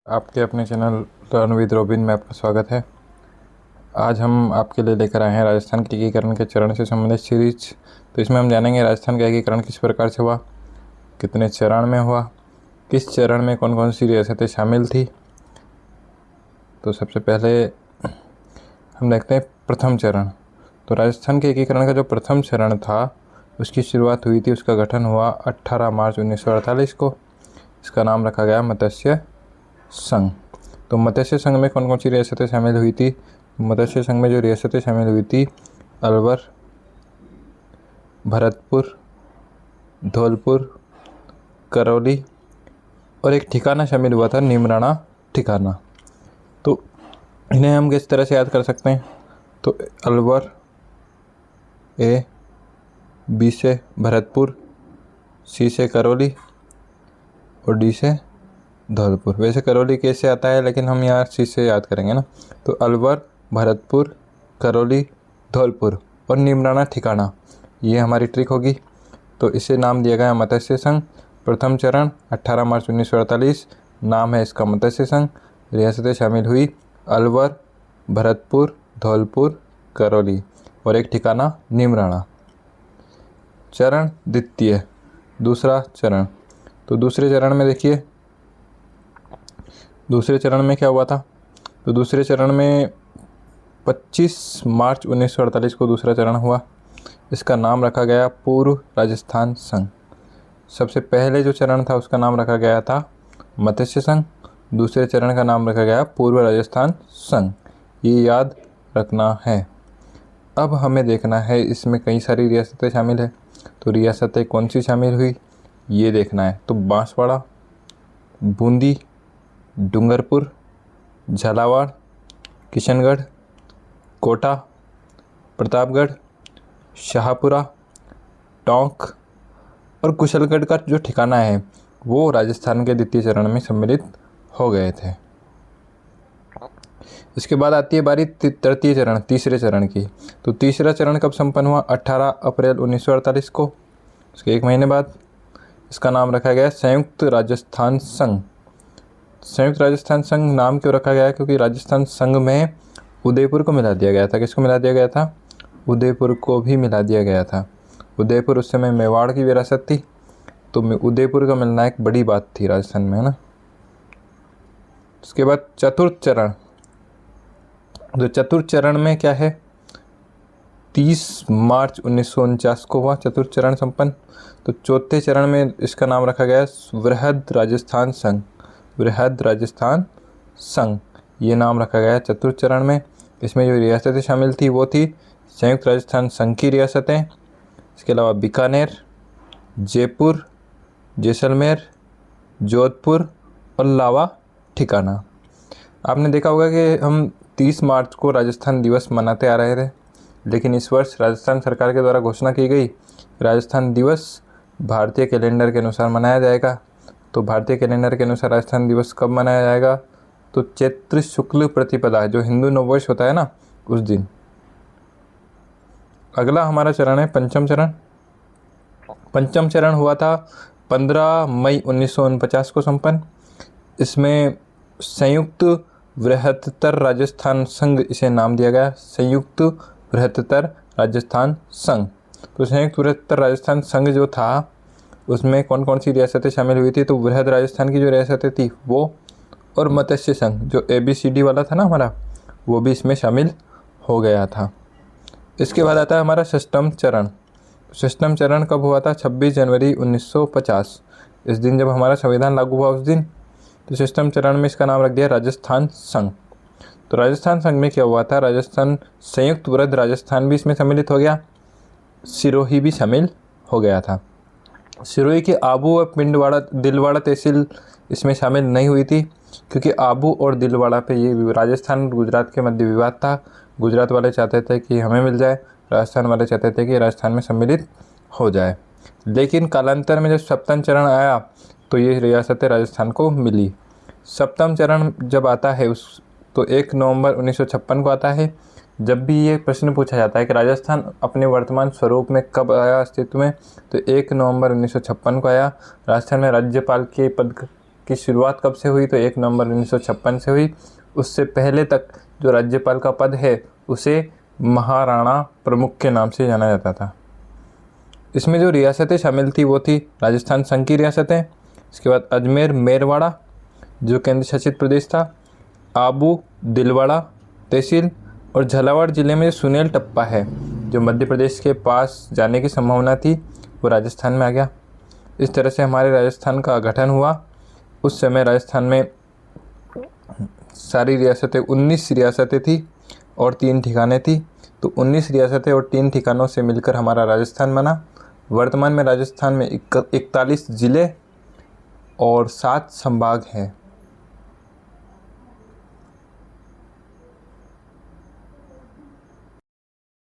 आपके अपने channel learn with robin में आपका स्वागत है। आज हम आपके लिए लेकर आए हैं राजस्थान के एकीकरण के चरण से संबंधित सीरीज। तो इसमें हम जानेंगे राजस्थान का एकीकरण किस प्रकार से हुआ, कितने चरण में हुआ, किस चरण में कौन कौन सी रियासतें शामिल थी। तो सबसे पहले हम देखते हैं प्रथम चरण। तो राजस्थान के एकीकरण का जो प्रथम चरण था उसकी शुरुआत हुई थी, उसका गठन हुआ 18 मार्च 1948 को। इसका नाम रखा गया मत्स्य संघ। तो मत्स्य संघ में कौन कौन सी रियासतें शामिल हुई थी? मत्स्य संघ में जो रियासतें शामिल हुई थी, अलवर, भरतपुर, धौलपुर, करौली और एक ठिकाना शामिल हुआ था, नीमराणा ठिकाना। तो इन्हें हम किस तरह से याद कर सकते हैं? तो अलवर, ए, बी से भरतपुर, सी से करौली और डी से धौलपुर। वैसे करौली कैसे आता है, लेकिन हम यहाँ सी से याद करेंगे ना। तो अलवर, भरतपुर, करौली, धौलपुर और नीमराणा ठिकाना, ये हमारी ट्रिक होगी। तो इसे नाम दिया गया मत्स्य संघ। प्रथम चरण 18 मार्च 1948, नाम है इसका मत्स्य संघ। रियासतें शामिल हुई अलवर, भरतपुर, धौलपुर, करौली और एक ठिकाना नीमराणा। चरण द्वितीय, दूसरा चरण। तो दूसरे चरण में देखिए, दूसरे चरण में क्या हुआ था? तो दूसरे चरण में 25 मार्च 1948 को दूसरा चरण हुआ। इसका नाम रखा गया पूर्व राजस्थान संघ। सबसे पहले जो चरण था उसका नाम रखा गया था मत्स्य संघ, दूसरे चरण का नाम रखा गया पूर्व राजस्थान संघ। ये याद रखना है। अब हमें देखना है, इसमें कई सारी रियासतें शामिल है। तो रियासतें कौन सी शामिल हुई ये देखना है। तो बांसवाड़ा, बूंदी, डूंगरपुर, झालावाड़, किशनगढ़, कोटा, प्रतापगढ़, शाहपुरा, टोंक और कुशलगढ़ का जो ठिकाना है वो राजस्थान के द्वितीय चरण में सम्मिलित हो गए थे। इसके बाद आती है बारी तृतीय चरण, तीसरे चरण की। तो तीसरा चरण कब संपन्न हुआ? 18 अप्रैल 1948 को, उसके एक महीने बाद। इसका नाम रखा गया संयुक्त राजस्थान संघ। संयुक्त राजस्थान संघ नाम क्यों रखा गया? क्योंकि राजस्थान संघ में उदयपुर को मिला दिया गया था। किसको मिला दिया गया था? उदयपुर को भी मिला दिया गया था। उदयपुर उस समय मेवाड़ की विरासत थी, तो उदयपुर का मिलना एक बड़ी बात थी राजस्थान में, है ना। उसके बाद चतुर्थ चरण। तो चतुर्थ चरण में क्या है? 30 मार्च 1949 को हुआ चतुर्थ चरण संपन्न। तो चौथे चरण में इसका नाम रखा गया वृहद राजस्थान संघ। वृहद राजस्थान संघ ये नाम रखा गया चतुर्थ चरण में। इसमें जो रियासतें शामिल थी वो थी संयुक्त राजस्थान संघ की रियासतें। इसके अलावा बीकानेर, जयपुर, जैसलमेर, जोधपुर और लावा ठिकाना। आपने देखा होगा कि हम 30 मार्च को राजस्थान दिवस मनाते आ रहे थे, लेकिन इस वर्ष राजस्थान सरकार के द्वारा घोषणा की गई राजस्थान दिवस भारतीय कैलेंडर के अनुसार मनाया जाएगा। तो भारतीय कैलेंडर के अनुसार राजस्थान दिवस कब मनाया जाएगा? तो चैत्र शुक्ल प्रतिपदा, जो हिंदू नववर्ष होता है ना, उस दिन। अगला हमारा चरण है पंचम चरण। पंचम चरण हुआ था 15 मई 1949 को संपन्न। इसमें संयुक्त बृहत्तर राजस्थान संघ इसे नाम दिया गया, संयुक्त बृहत्तर राजस्थान संघ। तो संयुक्त बृहत्तर राजस्थान संघ जो था उसमें कौन कौन सी रियासतें शामिल हुई थी? तो बृहद राजस्थान की जो रियासतें थी वो, और मत्स्य संघ जो ABCD वाला था ना हमारा, वो भी इसमें शामिल हो गया था। इसके बाद आता है हमारा षष्ठम चरण। षष्ठम चरण कब हुआ था? 26 जनवरी 1950। इस दिन जब हमारा संविधान लागू हुआ उस दिन। तो षष्ठम चरण में इसका नाम रख दिया राजस्थान संघ। तो राजस्थान संघ में क्या हुआ था? राजस्थान संयुक्त वृहद राजस्थान भी इसमें सम्मिलित हो गया, सिरोही भी शामिल हो गया था। सिरोही की आबू और पिंडवाड़ा, दिलवाड़ा तहसील इसमें शामिल नहीं हुई थी, क्योंकि आबू और दिलवाड़ा पे ये राजस्थान गुजरात के मध्य विवाद था। गुजरात वाले चाहते थे कि हमें मिल जाए, राजस्थान वाले चाहते थे कि राजस्थान में सम्मिलित हो जाए। लेकिन कालांतर में जब सप्तम चरण आया तो ये रियासतें राजस्थान को मिली। सप्तम चरण जब आता है तो 1 नवंबर 1956 को आता है। जब भी ये प्रश्न पूछा जाता है कि राजस्थान अपने वर्तमान स्वरूप में कब आया अस्तित्व में, तो 1 नवंबर 1956 को आया। राजस्थान में राज्यपाल के पद की शुरुआत कब से हुई, तो 1 नवंबर 1956 से हुई। उससे पहले तक जो राज्यपाल का पद है उसे महाराणा प्रमुख के नाम से जाना जाता था। इसमें जो रियासतें शामिल थी वो थी राजस्थान संघ की रियासतें, इसके बाद अजमेर मेरवाड़ा जो केंद्र शासित प्रदेश था, आबू दिलवाड़ा तहसील, और झालावाड़ जिले में सुनेल टप्पा है जो मध्य प्रदेश के पास जाने की संभावना थी, वो राजस्थान में आ गया। इस तरह से हमारे राजस्थान का गठन हुआ। उस समय राजस्थान में सारी रियासतें 19 रियासतें थी और 3 ठिकाने थी। तो 19 रियासतें और 3 ठिकानों से मिलकर हमारा राजस्थान बना। वर्तमान में राजस्थान में 41 ज़िले और 7 संभाग हैं।